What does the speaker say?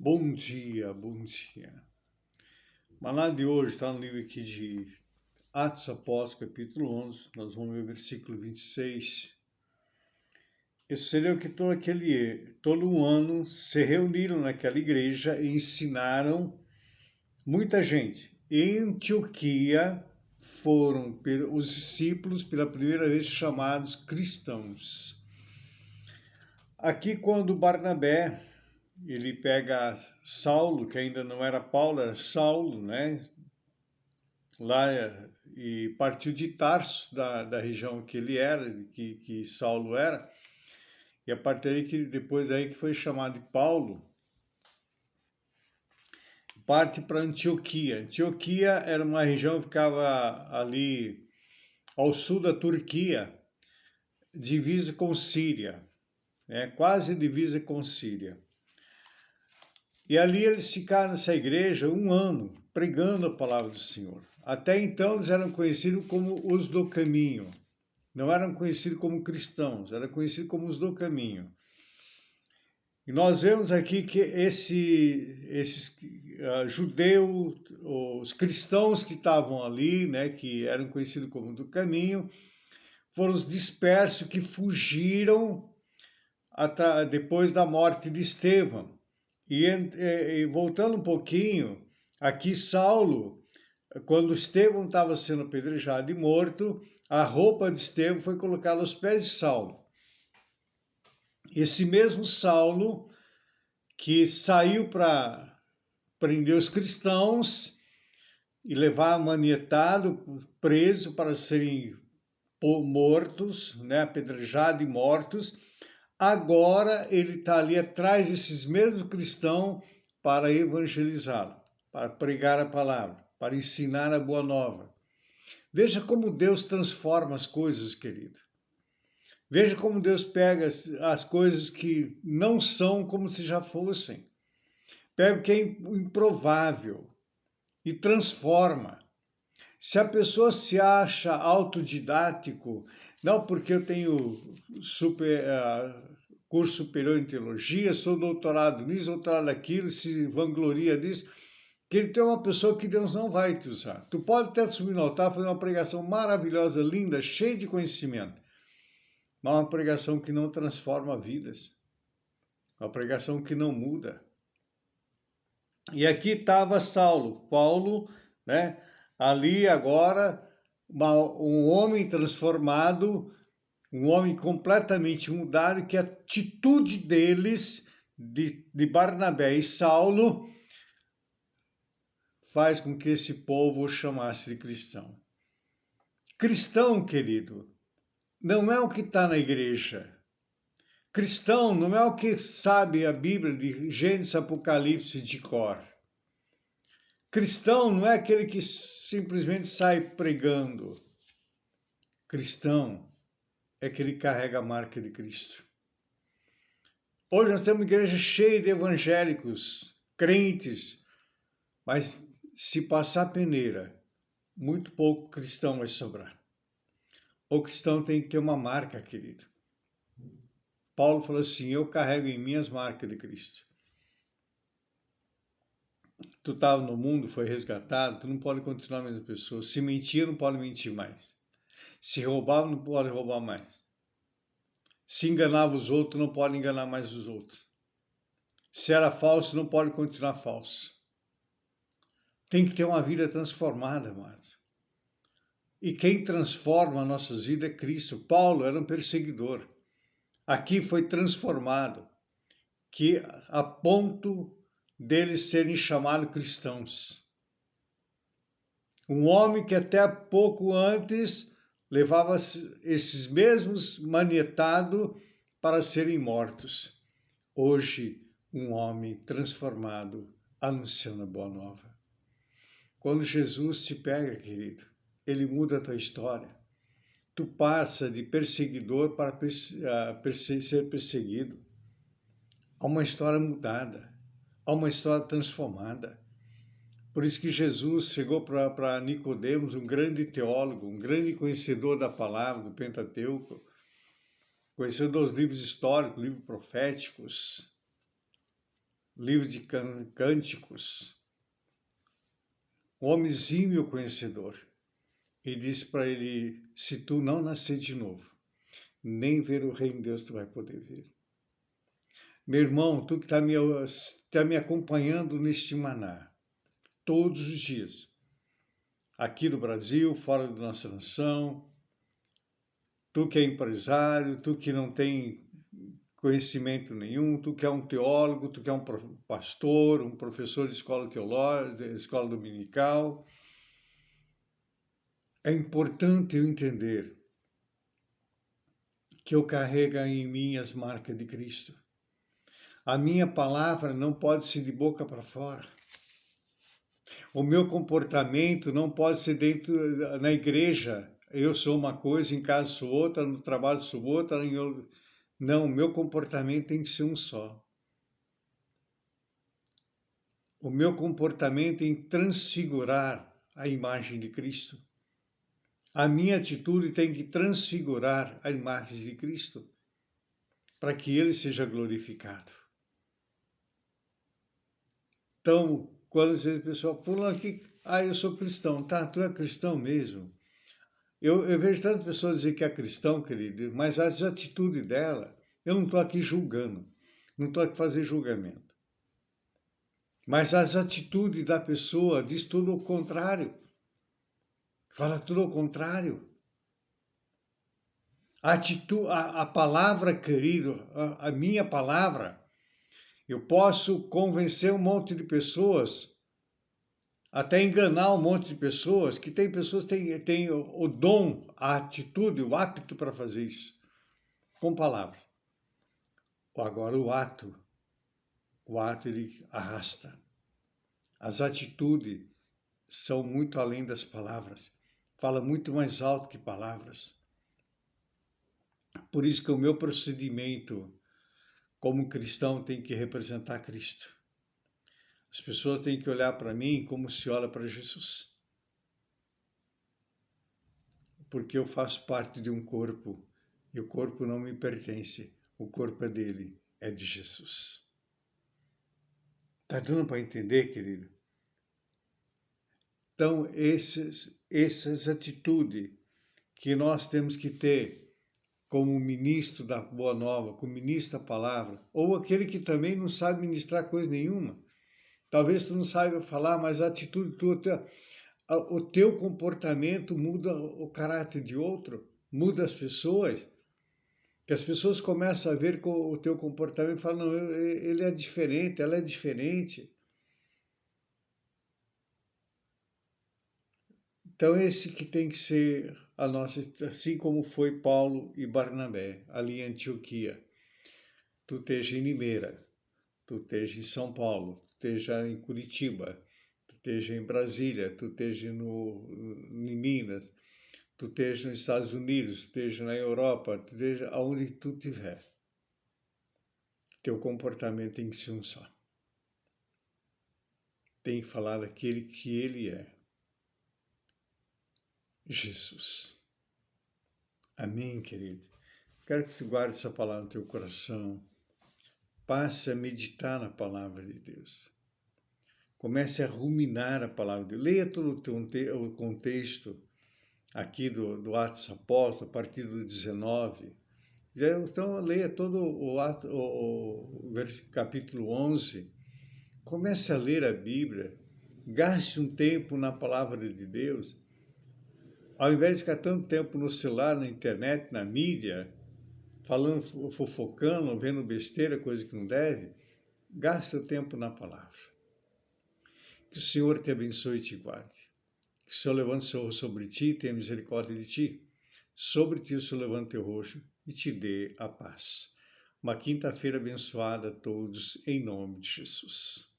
Bom dia, bom dia. O maná de hoje está no livro aqui de Atos Apóstolos, capítulo 11. Nós vamos ver o versículo 26. Isso seria o que todo um ano se reuniram naquela igreja e ensinaram muita gente. Em Antioquia foram os discípulos pela primeira vez chamados cristãos. Aqui quando Barnabé ele pega Saulo, que ainda não era Paulo, era Saulo, né? Lá e partiu de Tarso, da região que ele era, que Saulo era, e a partir daí que depois aí que foi chamado de Paulo, parte para Antioquia. Antioquia era uma região que ficava ali ao sul da Turquia, divisa com Síria, né? Quase divisa com Síria. E ali eles ficaram nessa igreja um ano, pregando a palavra do Senhor. Até então eles eram conhecidos como os do caminho. Não eram conhecidos como cristãos, eram conhecidos como os do caminho. E nós vemos aqui que esses judeus, os cristãos que estavam ali, né, que eram conhecidos como do caminho, foram os dispersos que fugiram depois da morte de Estevão. E voltando um pouquinho, aqui Saulo, quando Estevão estava sendo apedrejado e morto, a roupa de Estevão foi colocada aos pés de Saulo. Esse mesmo Saulo que saiu para prender os cristãos e levar manietado, preso para serem mortos, né, apedrejados e mortos, agora ele está ali atrás desses mesmos cristãos para evangelizá-lo, para pregar a palavra, para ensinar a boa nova. Veja como Deus transforma as coisas, querido. Veja como Deus pega as coisas que não são como se já fossem. Pega o que é improvável e transforma. Se a pessoa se acha autodidático, não porque eu tenho curso superior em teologia, sou doutorado nisso, doutorado naquilo, se vangloria disso, que ele tem uma pessoa que Deus não vai te usar. Tu pode até subir no altar, fazer uma pregação maravilhosa, linda, cheia de conhecimento, mas uma pregação que não transforma vidas, uma pregação que não muda. E aqui estava Paulo, né? Ali agora, um homem transformado, um homem completamente mudado, que a atitude deles, de Barnabé e Saulo, faz com que esse povo o chamasse de cristão. Cristão, querido, não é o que está na igreja. Cristão não é o que sabe a Bíblia de Gênesis, Apocalipse de cor. Cristão não é aquele que simplesmente sai pregando. Cristão é aquele que carrega a marca de Cristo. Hoje nós temos uma igreja cheia de evangélicos, crentes, mas se passar peneira, muito pouco cristão vai sobrar. O cristão tem que ter uma marca, querido. Paulo falou assim, eu carrego em mim as marcas de Cristo. Tu estava no mundo, foi resgatado, tu não pode continuar a mesma pessoa. Se mentir, não pode mentir mais. Se roubar, não pode roubar mais. Se enganava os outros, não pode enganar mais os outros. Se era falso, não pode continuar falso. Tem que ter uma vida transformada, amados. E quem transforma nossas vidas é Cristo. Paulo era um perseguidor. Aqui foi transformado, que a ponto deles serem chamados cristãos. Um homem que até pouco antes levava esses mesmos manietados para serem mortos. Hoje, um homem transformado, anunciando a boa nova. Quando Jesus te pega, querido, ele muda a tua história. Tu passa de perseguidor para ser perseguido. Há uma história mudada, há uma história transformada. Por isso que Jesus chegou para Nicodemos, um grande teólogo, um grande conhecedor da palavra, do Pentateuco, conhecedor dos livros históricos, livros proféticos. livro de Cânticos, um homem exímio conhecedor, e disse para ele: se tu não nascer de novo, nem ver o reino de Deus tu vai poder ver. Meu irmão, tu que está me acompanhando neste maná, todos os dias, aqui no Brasil, fora da nossa nação, tu que é empresário, tu que não tem conhecimento nenhum, tu que é um teólogo, tu que é um pastor, um professor de escola teológica, de escola dominical, é importante eu entender que eu carrego em mim as marcas de Cristo. A minha palavra não pode ser de boca para fora. O meu comportamento não pode ser dentro na igreja. Eu sou uma coisa, em casa sou outra, no trabalho sou outra. Não, o meu comportamento tem que ser um só. O meu comportamento tem que transfigurar a imagem de Cristo. A minha atitude tem que transfigurar a imagem de Cristo, para que Ele seja glorificado. Então, quando às vezes o pessoal fala aqui, eu sou cristão, tá? Tu é cristão mesmo? Eu vejo tantas pessoas dizer que é cristão, querido, mas as atitudes dela, eu não estou aqui julgando, não estou aqui fazer julgamento. Mas as atitudes da pessoa diz tudo o contrário. Fala tudo ao contrário. A palavra, querido, a minha palavra, eu posso convencer um monte de pessoas, até enganar um monte de pessoas, que tem pessoas que têm o dom, a atitude, o hábito para fazer isso, com palavras. Agora o ato ele arrasta. As atitudes são muito além das palavras, fala muito mais alto que palavras. Por isso que o meu procedimento como cristão tem que representar Cristo. As pessoas têm que olhar para mim como se olha para Jesus. Porque eu faço parte de um corpo e o corpo não me pertence. O corpo é dele, é de Jesus. Tá dando para entender, querido? Então, essas atitudes que nós temos que ter como ministro da Boa Nova, como ministro da Palavra, ou aquele que também não sabe ministrar coisa nenhuma. Talvez tu não saiba falar, mas a atitude tua, o teu comportamento muda o caráter de outro, muda as pessoas, que as pessoas começam a ver com o teu comportamento e falam, não, ele é diferente, ela é diferente. Então esse que tem que ser a nossa, assim como foi Paulo e Barnabé, ali em Antioquia. Tu esteja em Limeira, tu esteja em São Paulo, tu esteja em Curitiba, tu esteja em Brasília, tu esteja em Minas, tu esteja nos Estados Unidos, tu esteja na Europa, tu esteja aonde tu estiver. Teu comportamento tem que ser um só. Tem que falar daquele que ele é. Jesus. Amém, querido? Quero que você guarde essa palavra no teu coração. Passe a meditar na palavra de Deus. Comece a ruminar a palavra de Deus. Leia todo o contexto aqui do Atos Apóstolos, a partir do 19. Então, leia todo o capítulo 11. Comece a ler a Bíblia. Gaste um tempo na palavra de Deus. Ao invés de ficar tanto tempo no celular, na internet, na mídia, falando, fofocando, vendo besteira, coisa que não deve, gaste o tempo na palavra. Que o Senhor te abençoe e te guarde. Que o Senhor levante seu rosto sobre ti e tenha misericórdia de ti. Sobre ti o Senhor levante teu rosto e te dê a paz. Uma quinta-feira abençoada a todos, em nome de Jesus.